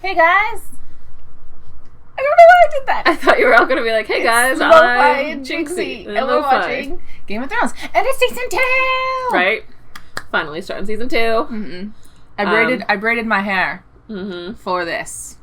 Hey guys! I don't know why I did that. I thought you were all going to be like, hey guys, Lofi I'm and Jinxie, and and we're Lofi. watching Game of Thrones. And it's season 2! Right? Finally starting season 2. Mm-hmm. I braided my hair for this.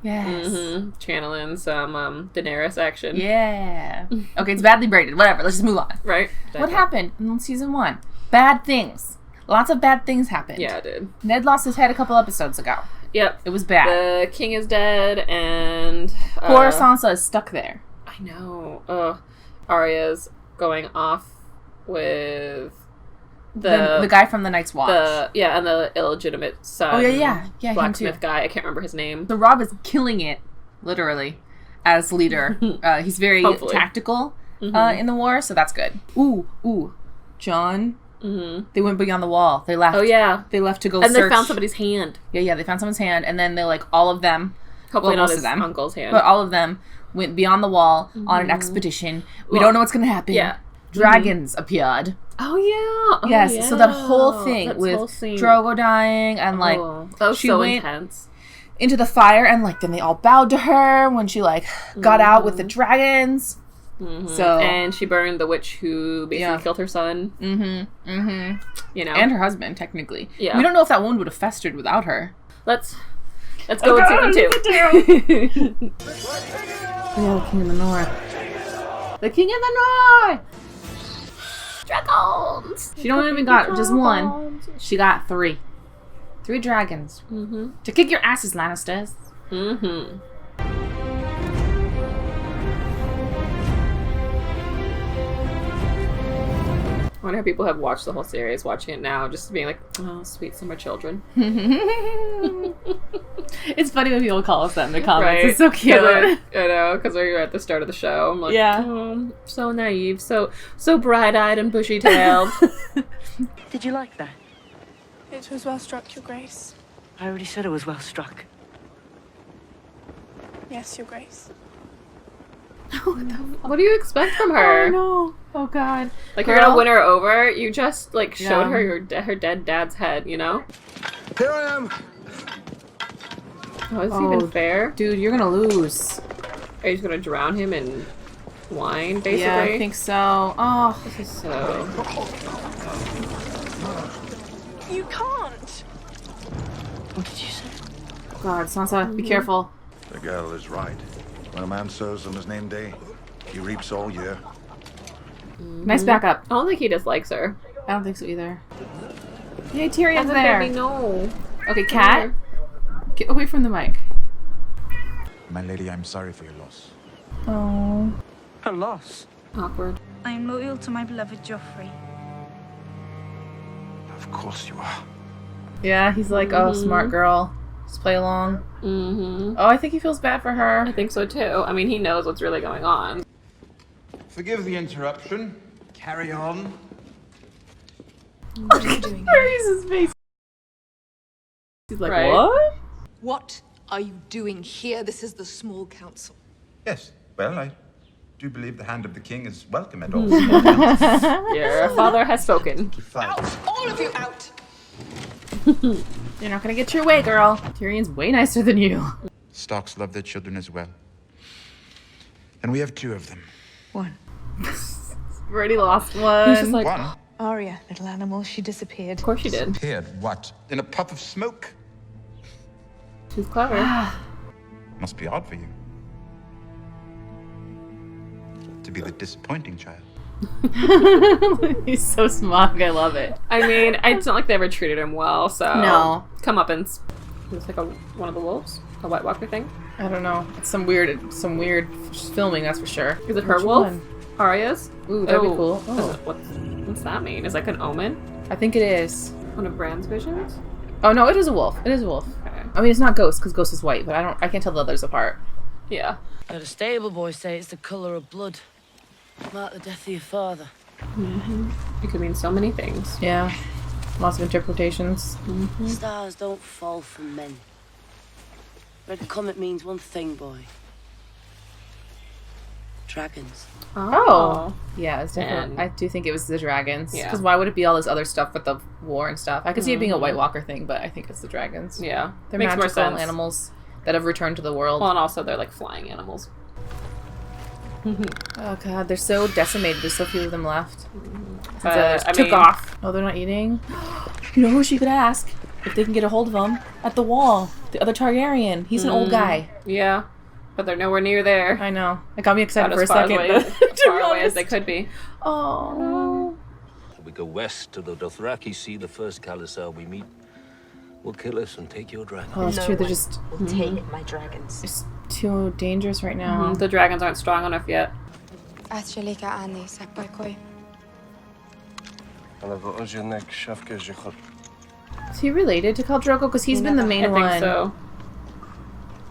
Yes. Mm-hmm. Channeling some Daenerys action. Yeah. Okay, it's badly braided. Whatever, let's just move on. Right? What happened in season 1? Bad things. Lots of bad things happened. Yeah, it did. Ned lost his head a couple episodes ago. Yep. It was bad. The king is dead, and... Poor Sansa is stuck there. I know. Arya's going off with... The guy from the Night's Watch. And the illegitimate son. Oh, yeah, blacksmith him too. guy. I can't remember his name. So Robb is killing it, literally, as leader. He's very tactical in the war, so that's good. Ooh. Jon, they went beyond the wall. They left. Oh, yeah. They left to go and search. they found somebody's hand. Yeah, they found someone's hand, and then they, all of them, Hopefully not most his of them, uncle's hand. but all of them went beyond the wall on an expedition. We don't know what's going to happen. Yeah. Dragons appeared. Oh, yeah. Yes, so that whole thing with Drogo dying and, that was she so went intense. into the fire and, then they all bowed to her when she, got out with the dragons. So And she burned the witch who basically killed her son. You know? And her husband, technically. Yeah. We don't know if that wound would have festered without her. Let's go with season 2. Yeah, the King in the North. The King in the North! Dragons! She don't even got just one. She got 3. 3 dragons. To kick your asses, Lannisters. I wonder how people have watched the whole series, watching it now, just being like, oh, sweet summer children. It's funny when people call us that in the comments. Right? It's so cute. I know, because we were at the start of the show. I'm like, oh, so naive, so bright-eyed and bushy-tailed. Did you like that? It was well struck, Your Grace. I already said it was well struck. Yes, Your Grace. What do you expect from her? Oh, no. Oh, God. You're gonna win her over? You just, showed her her dead dad's head, you know? Here I am! Oh, is it even fair? Dude, you're gonna lose. Are you just gonna drown him in wine, basically? Yeah, I think so. Oh. This is so... You can't! What did you say? God, Sansa, be careful. The girl is right. When a man sows on his name day, he reaps all year. Nice backup. I don't think he dislikes her. I don't think so either. Yay, Tyrion's there. No. Okay, Cat, get away from the mic. My lady, I'm sorry for your loss. Oh. A loss. Awkward. I am loyal to my beloved Joffrey. Of course you are. Yeah, he's like, oh, smart girl. Just play along. Oh, I think he feels bad for her. I think so too. I mean, he knows what's really going on. Forgive the interruption. Carry on. What are you doing? His face. He's like, Right. what? What are you doing here? This is the small council. Yes, well, I do believe the hand of the king is welcome at all. Your father has spoken. Out! All of you out! You're not gonna get your way, girl. Tyrion's way nicer than you. Starks love their children as well. And we have 2 of them. One. We've already lost one. He's just like, One Arya, little animal, she disappeared. of course she did. appeared, what? In a puff of smoke? She's clever. Must be odd for you. To be the disappointing child. He's so smug. I love it. I mean, it's not like they ever treated him well, so... No. Comeuppance. It's like one of the wolves? A White Walker thing? I don't know. It's some weird filming, that's for sure. Is it her Which wolf? one? Arya's? Ooh, that'd be Oh. cool. Is Oh. it- what's that mean? Is it like an omen? I think it is. One of Bran's visions? Oh no, it is a wolf. It is a wolf. Okay. I mean, it's not Ghost because Ghost is white, but I can't tell the others apart. Yeah. I heard a stable boy say it's the colour of blood. Like the death of your father. It could mean so many things. Yeah, lots of interpretations. Stars don't fall from men. Red comet means one thing, boy. Dragons. Oh. Yeah, it's definitely. I do think it was the dragons. Yeah. Because why would it be all this other stuff with the war and stuff? I could see it being a White Walker thing, but I think it's the dragons. Yeah. They're Makes more magical sense. animals that have returned to the world. Well, and also they're like flying animals. Oh god, they're so decimated. There's so few of them left. I Took mean- off. Oh, they're not eating? You know who she could ask? If they can get a hold of him at the wall. The other Targaryen. He's an old guy. Yeah. But they're nowhere near there. I know. It got me excited for a As far second. away, but- as to far be away as honest. they could be. Oh. We go west to the Dothraki, see the first Khalisar we meet. Will kill us and take your dragon. Oh, that's true. They're just will take my dragons. it's too dangerous right now. The dragons aren't strong enough yet. Is he related to Khal Drogo? Because he's been the main I one. think so.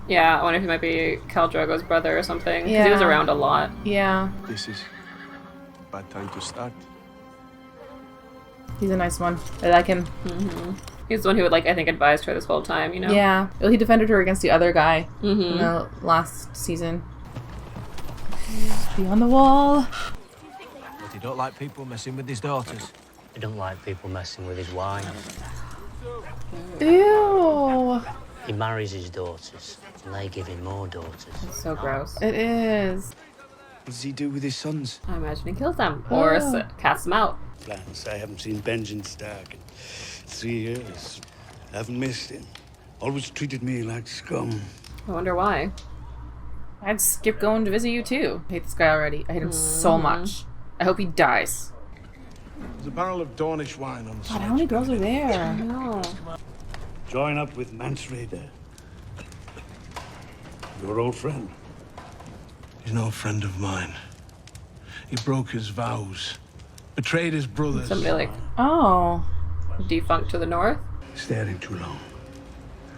Yeah, I wonder if he might be Khal Drogo's brother or something. Because he was around a lot. Yeah. This is bad time to start. He's a nice one. I like him. He's the one who would, like, I think, advised her this whole time, you know? Yeah. Well, he defended her against the other guy in the last season. Be on the wall. But he don't like people messing with his daughters. He don't like people messing with his wine. Ew. He marries his daughters, and they give him more daughters. It's so gross. It is. What does he do with his sons? I imagine he kills them. Or casts them out. Plans. I haven't seen Benjamin Stark in 3 years. Haven't missed him. Always treated me like scum. I wonder why. I'd skip going to visit you too. I hate this guy already. I hate him so much. I hope he dies. There's a barrel of Dornish wine on the God, side. how many girls are there? I know. Join up with Mance Rayder. Your old friend. He's no friend of mine. He broke his vows. Betrayed his brothers. Somebody like Oh. defunct to the north. Staring too long.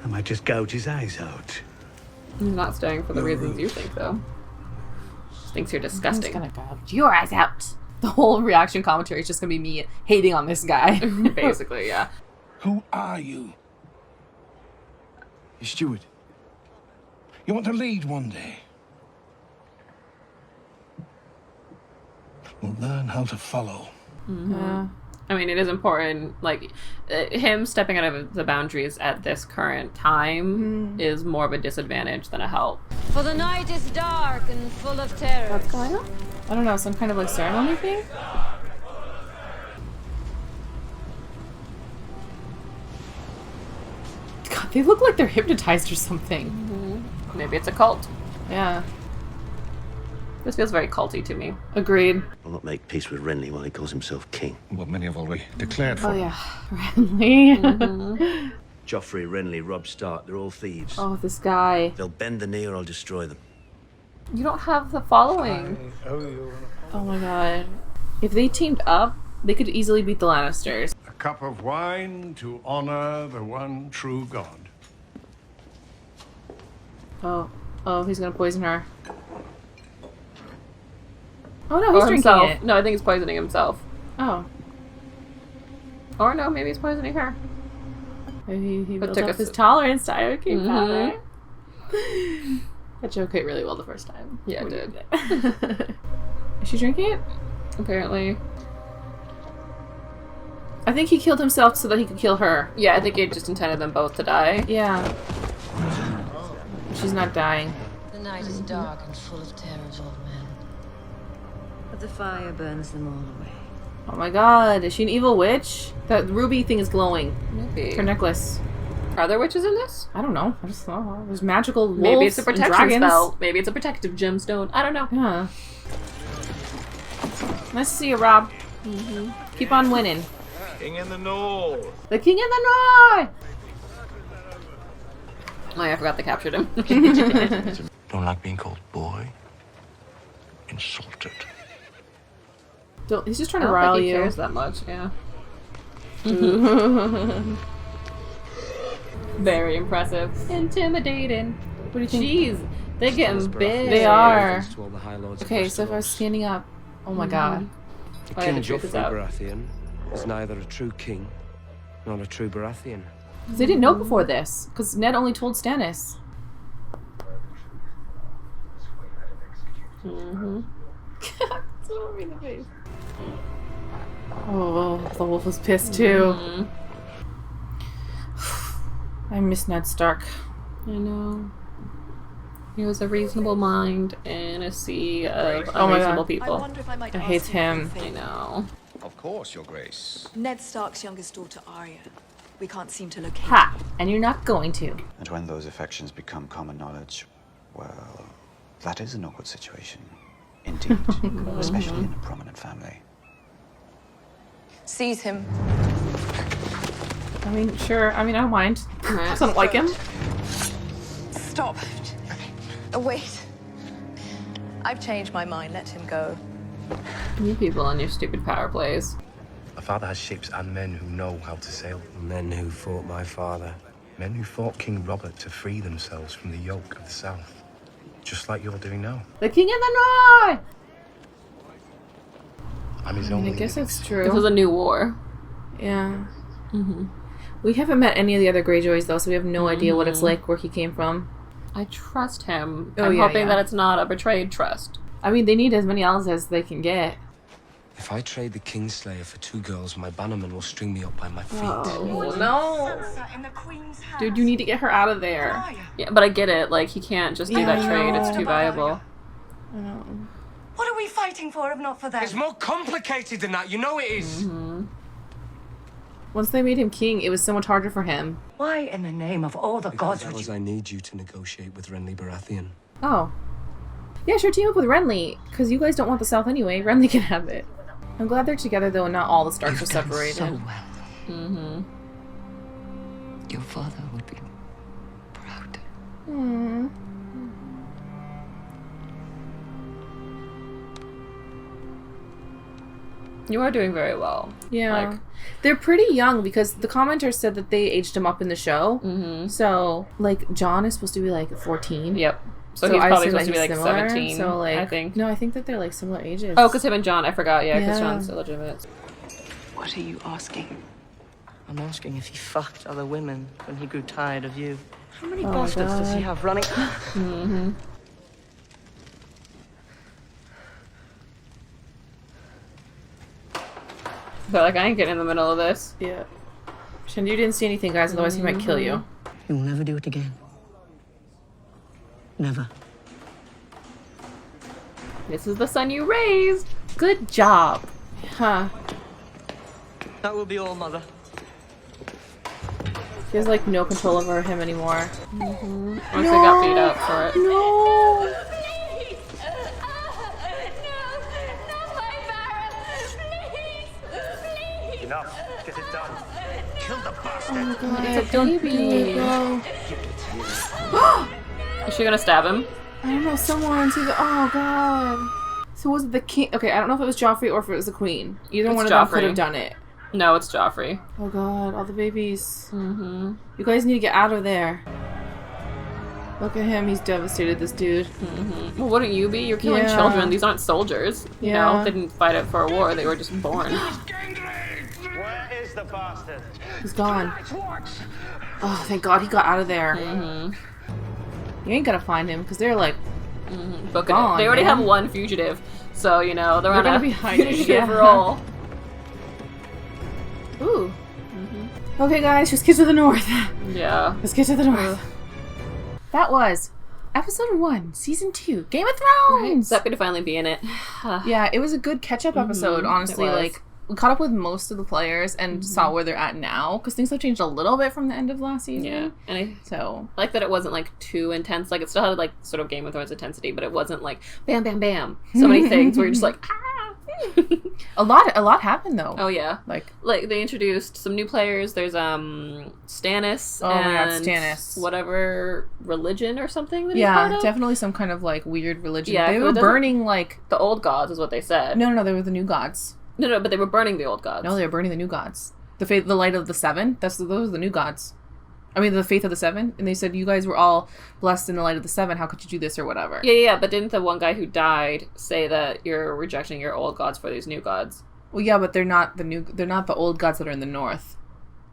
I might just gouge his eyes out. He's not staying for the reasons you think, though. Just thinks you're I'm disgusting. just gonna gouge your eyes out. The whole reaction commentary is just gonna be me hating on this guy. Basically, yeah. Who are you? You're steward. You want to lead one day. We'll learn how to follow. I mean, it is important, like, him stepping out of the boundaries at this current time is more of a disadvantage than a help. For the night is dark and full of terror. What's going on? I don't know, some kind of like ceremony thing? God, they look like they're hypnotized or something. Maybe it's a cult. Yeah. This feels very culty to me. Agreed. Will not make peace with Renly while he calls himself king. What many have already declared for. Oh yeah. Renly. Joffrey, Renly, Robb Stark, they're all thieves. Oh, this guy. They'll bend the knee or I'll destroy them. You don't have the following. Oh my god. If they teamed up, they could easily beat the Lannisters. A cup of wine to honor the one true God. Oh, he's gonna poison her. Oh no, Or he's drinking himself. it. No, I think he's poisoning himself. Oh. Or no, maybe he's poisoning her. Maybe he But built took up a his sip. tolerance to iocane powder. That joke hit really well the first time. Yeah, it did. Is she drinking it? Apparently. I think he killed himself so that he could kill her. Yeah, I think he just intended them both to die. Yeah. She's not dying. The night is dark and full of terrors, old man. But the fire burns them all away. Oh my god, is she an evil witch? That ruby thing is glowing. Maybe. Her necklace. Are there witches in this? I don't know. I just thought there's magical wolves Maybe it's a and protection dragons. spell. Maybe it's a protective gemstone. I don't know. Yeah. Nice to see you, Rob. Keep on winning. King in the north. The king in the north! Oh, yeah, I forgot they captured him. Don't like being called boy. Insulted. He's just trying I to don't rile think he you. cares that much, yeah. Very impressive. Intimidating. What do you think? Jeez, they're getting big. They are. Okay, so if I was standing up, oh my god. Oh, yeah, the truth is out. Baratheon is neither a true king nor a true Baratheon. They didn't know before this, because Ned only told Stannis. So in the face. Oh, the wolf was pissed too. I miss Ned Stark. I know. He was a reasonable mind in a sea of unreasonable people. I hate him. I know. Of course, Your Grace. Ned Stark's youngest daughter, Arya. We can't seem to locate Ha! And you're not going to. And when those affections become common knowledge, well, that is an awkward situation. Indeed. Especially in a prominent family. Seize him. I mean, sure. I mean, I don't mind. I don't like him. Stop. Wait. I've changed my mind. Let him go. You people on your stupid power plays. My father has ships and men who know how to sail. Men who fought my father. Men who fought King Robert to free themselves from the yoke of the South. Just like you're doing now. The king in the north! I'm his only. I guess it's true. This was a new war. Yeah. We haven't met any of the other Greyjoys though, so we have no idea what it's like, where he came from. I trust him. I'm hoping that it's not a betrayed trust. I mean, they need as many allies as they can get. If I trade the Kingslayer for 2 girls, my bannerman will string me up by my feet. Oh, no. Dude, you need to get her out of there. Yeah, but I get it. Like, he can't just do that trade. It's too valuable. I know. What are we fighting for if not for that? It's more complicated than that. You know it is. Once they made him king, it was so much harder for him. Why in the name of all the gods would Because you... I need you to negotiate with Renly Baratheon. Oh. Yeah, sure, team up with Renly, because you guys don't want the South anyway. Renly can have it. I'm glad they're together, though, and not all the Starks are separated. So well. Your father would be proud. You are doing very well. Yeah. Like, they're pretty young, because the commenters said that they aged him up in the show. So, like, Jon is supposed to be, like, 14. Yep. So he's probably supposed to be, like, similar. 17, so, like, I think. No, I think that they're, like, similar ages. Oh, because him and Jon, I forgot. Yeah, because Jon's illegitimate. What are you asking? I'm asking if he fucked other women when he grew tired of you. How many bastards does he have running? But, like, I ain't getting in the middle of this. Yeah. Shindu didn't see anything, guys, otherwise he might kill you. He will never do it again. Never. This is the son you raised. Good job. Huh. That will be all, Mother. He has, like, no control over him anymore. Once they got beat up for it. No! Enough. Get it done. Kill the bastard. Oh god, It's a baby. Is she gonna stab him? I don't know, someone's either. Oh god. So was it the king? Okay, I don't know if it was Joffrey or if it was the queen. Either one of them could have done it. No, it's Joffrey. Oh god, all the babies. You guys need to get out of there. Look at him, he's devastated, this dude. Well, wouldn't you be? You're killing children. These aren't soldiers. You know, they didn't fight it for a war. They were just born. Where is the bastard? He's gone. Oh, thank god he got out of there. You ain't gonna find him, because they're like, gone, They already have one fugitive. So, you know, they're on gonna a be hiding. fugitive roll. Ooh. Okay, guys, just get to the north. Yeah. Let's get to the north. That was episode 1, season 2, Game of Thrones. Happy to finally be in it. Yeah, it was a good catch-up episode, honestly. Like, we caught up with most of the players and saw where they're at now, because things have changed a little bit from the end of last season. Yeah, and I like that it wasn't like too intense. Like, it still had like sort of Game of Thrones intensity, but it wasn't like bam, bam, bam. So many things where you're just like, a lot happened though. Oh yeah, like they introduced some new players. There's Stannis. Oh my god, Stannis. Whatever religion or something. That he's part of. Definitely some kind of like weird religion. Yeah, they were burning like the old gods, is what they said. No, they were the new gods. No, but they were burning the old gods. No, they were burning the new gods. The light of the seven. Those are the new gods. I mean, the faith of the seven. And they said, you guys were all blessed in the light of the seven. How could you do this or whatever? Yeah. But didn't the one guy who died say that you're rejecting your old gods for these new gods? Well, yeah, but they're not the old gods that are in the north.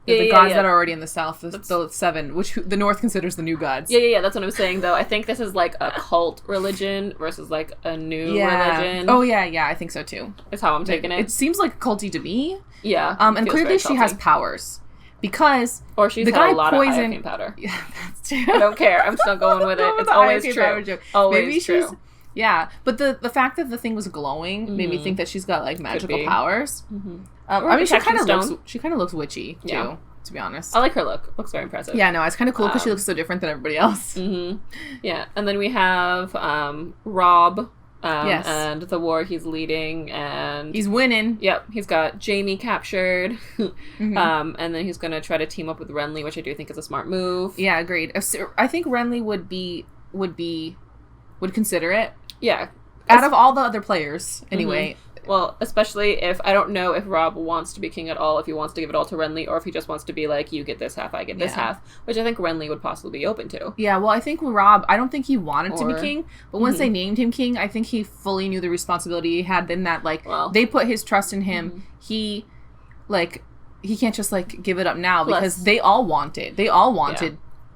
The gods that are already in the south, the 7, which the north considers the new gods. Yeah. That's what I'm saying, though. I think this is like a cult religion versus like a new religion. Oh, yeah, I think so too. Is how I'm taking it. It seems like culty to me. Yeah. And clearly she has powers. Because or she's the had guy a lot of iocane powder. Yeah, that's true. I don't care. I'm still going with it. It's always true. Always Maybe true. Yeah, but the fact that the thing was glowing made me think that she's got like magical powers. I mean, she kind of looks witchy too. To be honest, I like her look. Looks very impressive. Yeah, no, it's kind of cool because she looks so different than everybody else. Yeah, and then we have Robb. And the war he's leading, and he's winning. Yep, he's got Jaime captured, and then he's gonna try to team up with Renly, which I do think is a smart move. Yeah, agreed. I think Renly would consider it. Yeah, out of all the other players, anyway. Well, especially if I don't know if Robb wants to be king at all, if he wants to give it all to Renly, or if he just wants to be like, you get this half, I get this half, which I think Renly would possibly be open to. Yeah, well, I think Robb, I don't think he wanted to be king, but once they named him king, I think he fully knew the responsibility he had. Then that, like, they put his trust in him. He can't just like give it up now because they all wanted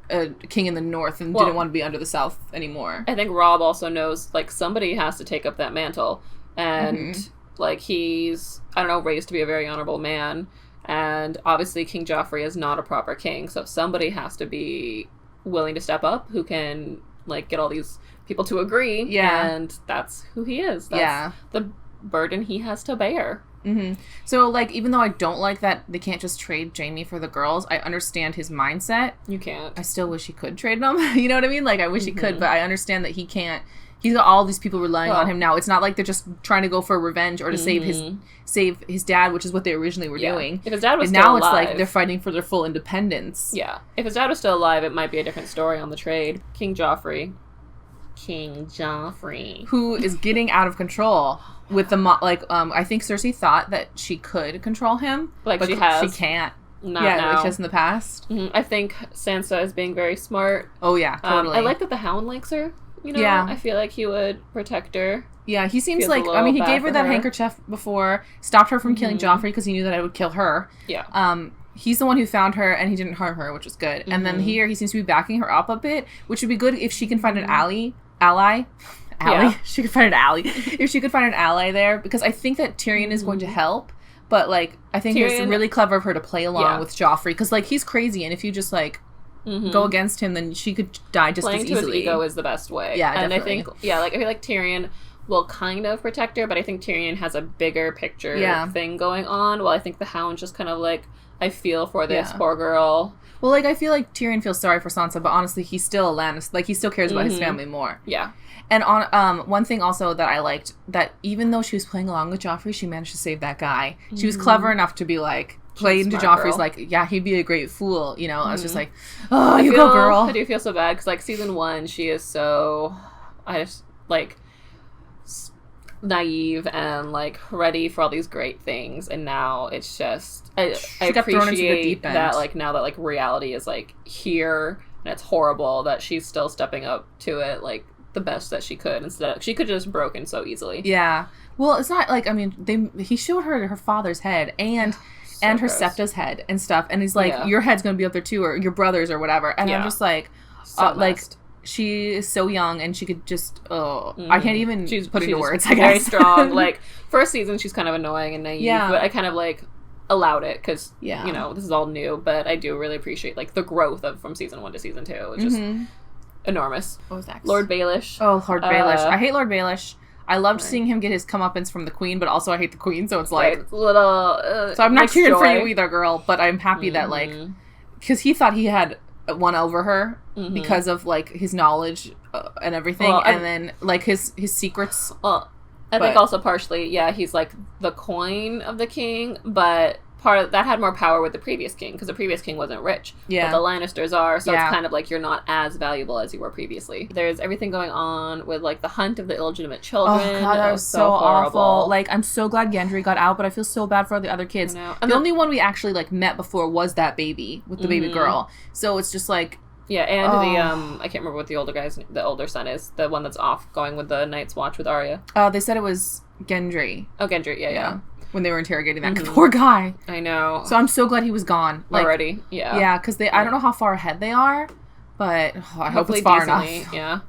a king in the north and didn't want to be under the south anymore. I think Robb also knows like somebody has to take up that mantle, and like he's, I don't know, raised to be a very honorable man, and obviously King Joffrey is not a proper king, so somebody has to be willing to step up who can like get all these people to agree, and that's who he is. That's the burden he has to bear. So like, even though I don't like that they can't just trade Jaime for the girls, I understand his mindset. You can't. I still wish he could trade them. You know what I mean? Like, I wish he could, but I understand that he can't. He's got all these people relying on him now. It's not like they're just trying to go for revenge or to save his dad, which is what they originally were doing. If his dad was and still now alive, it's like they're fighting for their full independence. Yeah. If his dad was still alive, it might be a different story on the trade. King Joffrey, who is getting out of control with the I think Cersei thought that she could control him, but she can't. Not now. Like just in the past. I think Sansa is being very smart. Oh yeah, totally. I like that the Hound likes her. You know, I feel like he would protect her. Yeah, he seems like, I mean, he gave her that handkerchief before, stopped her from killing Joffrey because he knew that I would kill her. Yeah. He's the one who found her, and he didn't harm her, which was good. And then here, he seems to be backing her up a bit, which would be good if she can find an ally. She could find an ally. If she could find an ally there, because I think that Tyrion is going to help, but, like, I think it's really clever of her to play along with Joffrey, because, like, he's crazy, and if you just, like, go against him, then she could die just Playing as easily. To his ego is the best way. Yeah, and definitely. I think, I feel like Tyrion will kind of protect her, but I think Tyrion has a bigger picture thing going on, while I think the Hound's just kind of like, I feel for this poor girl. Well, like, I feel like Tyrion feels sorry for Sansa, but honestly, he's still a Lannister. Like, he still cares about his family more. Yeah. And on one thing also that I liked, that even though she was playing along with Joffrey, she managed to save that guy. She was clever enough to be like, play into Joffrey's like, yeah, he'd be a great fool, you know. I was just like, oh, you go, girl. I do feel so bad because, like, season 1, she is so, naive and like ready for all these great things, and now it's just I appreciate that, like, now that like reality is like here and it's horrible, that she's still stepping up to it like the best that she could, instead of, she could just broken so easily. Yeah, well, it's not like, I mean, he showed her father's head and her gross. Septa's head and stuff, and he's like, your head's gonna be up there too, or your brother's or whatever, and I'm just like, like, she is so young, and she could just, I can't even put into words, I guess. Very strong. Like, first season, she's kind of annoying and naive, but I kind of, like, allowed it, because, you know, this is all new, but I do really appreciate, like, the growth from season 1 to season 2. It's just enormous. What was next? Lord Baelish. Oh, Lord Baelish. I hate Lord Baelish. I loved seeing him get his comeuppance from the queen, but also I hate the queen, so it's like... It's a little... so I'm not cheering for you either, girl, but I'm happy that, like... Because he thought he had won over her because of, like, his knowledge and everything, and then, like, his secrets. Well, I think also partially, he's, like, the coin of the king, but part of that had more power with the previous king, because the previous king wasn't rich. But the Lannisters are, so it's kind of like you're not as valuable as you were previously. There's everything going on with, like, the hunt of the illegitimate children. Oh god, that was so awful. Like, I'm so glad Gendry got out, but I feel so bad for the other kids. And the only one we actually, like, met before was that baby with the baby girl. So it's just like, and the I can't remember what the older son is, the one that's off going with the Night's Watch with Arya. They said it was Gendry. Oh, Gendry, yeah. when they were interrogating that poor guy. I know. So I'm so glad he was gone. Like, already. Yeah. Yeah, because I don't know how far ahead they are, but I hope it's far enough. Yeah.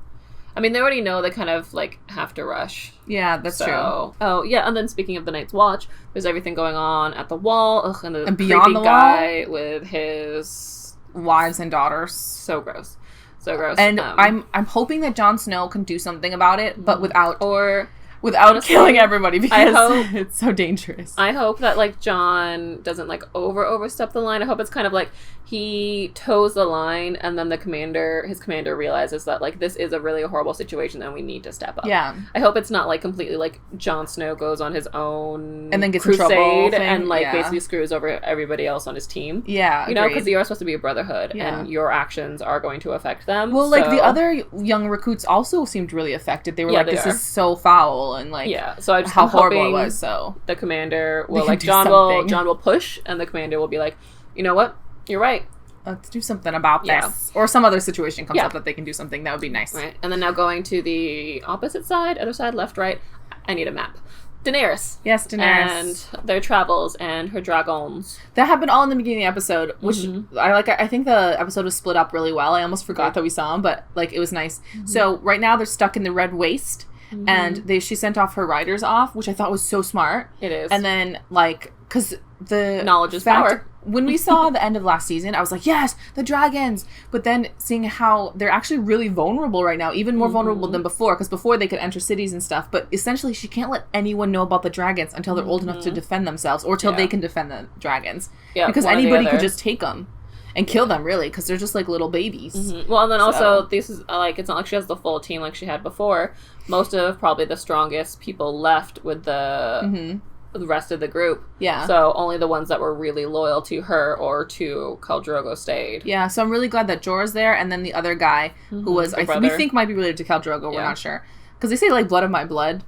I mean, they already know they kind of, like, have to rush. Yeah, that's true. Oh, yeah, and then speaking of the Night's Watch, there's everything going on at the wall. Ugh, and the beyond the guy with his wives and daughters. So gross. So gross. And I'm hoping that Jon Snow can do something about it, but without honestly, killing everybody, because hope, it's so dangerous. I hope that, like, Jon doesn't, like, overstep the line. I hope it's kind of like he toes the line, and then his commander realizes that, like, this is a really horrible situation and we need to step up. Yeah. I hope it's not, like, completely, like, Jon Snow goes on his own and then gets crusade in trouble and, like, basically screws over everybody else on his team. Yeah, you know, because you are supposed to be a brotherhood, and your actions are going to affect them. Well, like, the other young recruits also seemed really affected. They were like, this is so foul, and, like, so I just how horrible it was. So the commander will, like, Jon will push, and the commander will be like, you know what, you're right, let's do something about this. Or some other situation comes up that they can do something. That would be nice. Right. And then now going to the opposite side, other side, left, right, I need a map. Daenerys. Yes, Daenerys. And their travels and her dragons. That happened all in the beginning of the episode, which I think the episode was split up really well. I almost forgot that we saw them, but, like, it was nice. So right now they're stuck in the Red Waste, and she sent off her riders off, which I thought was so smart. It is. And then, like, because the knowledge is power. When we saw the end of last season, I was like, yes, the dragons. But then seeing how they're actually really vulnerable right now, even more vulnerable than before, because before they could enter cities and stuff. But essentially, she can't let anyone know about the dragons until they're old enough to defend themselves, or till they can defend the dragons. Yeah, because anybody could just take them and kill them, really, because they're just like little babies. Well, and then also, this is like, it's not like she has the full team like she had before. Most of probably the strongest people left with the rest of the group. Yeah. So only the ones that were really loyal to her or to Khal Drogo stayed. Yeah, so I'm really glad that Jorah's there, and then the other guy who was, we think might be related to Khal Drogo, we're not sure. Because they say, like, blood of my blood.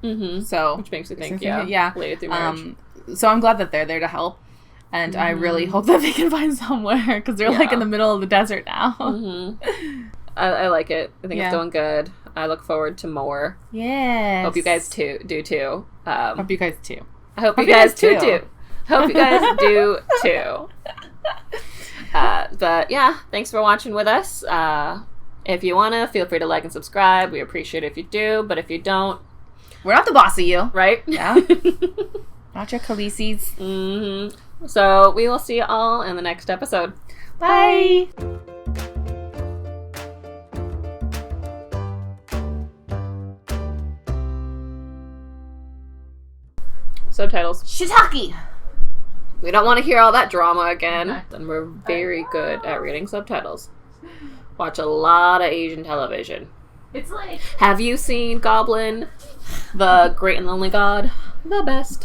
So, which makes you think, related through marriage. So I'm glad that they're there to help. And I really hope that they can find somewhere, because they're, like, in the middle of the desert now. I like it. I think it's going good. I look forward to more. Yes. Hope you guys do too. Hope you guys too. I hope you guys do. Hope you guys do too. But yeah, thanks for watching with us. If you wanna, feel free to like and subscribe. We appreciate it if you do, but if you don't, we're not the boss of you, right? Yeah. Not your Khaleesi's. So we will see you all in the next episode. Bye. Subtitles. Shiitake! We don't want to hear all that drama again. And we're very good at reading subtitles. Watch a lot of Asian television. It's like... Have you seen Goblin? The Great and Lonely God? The best.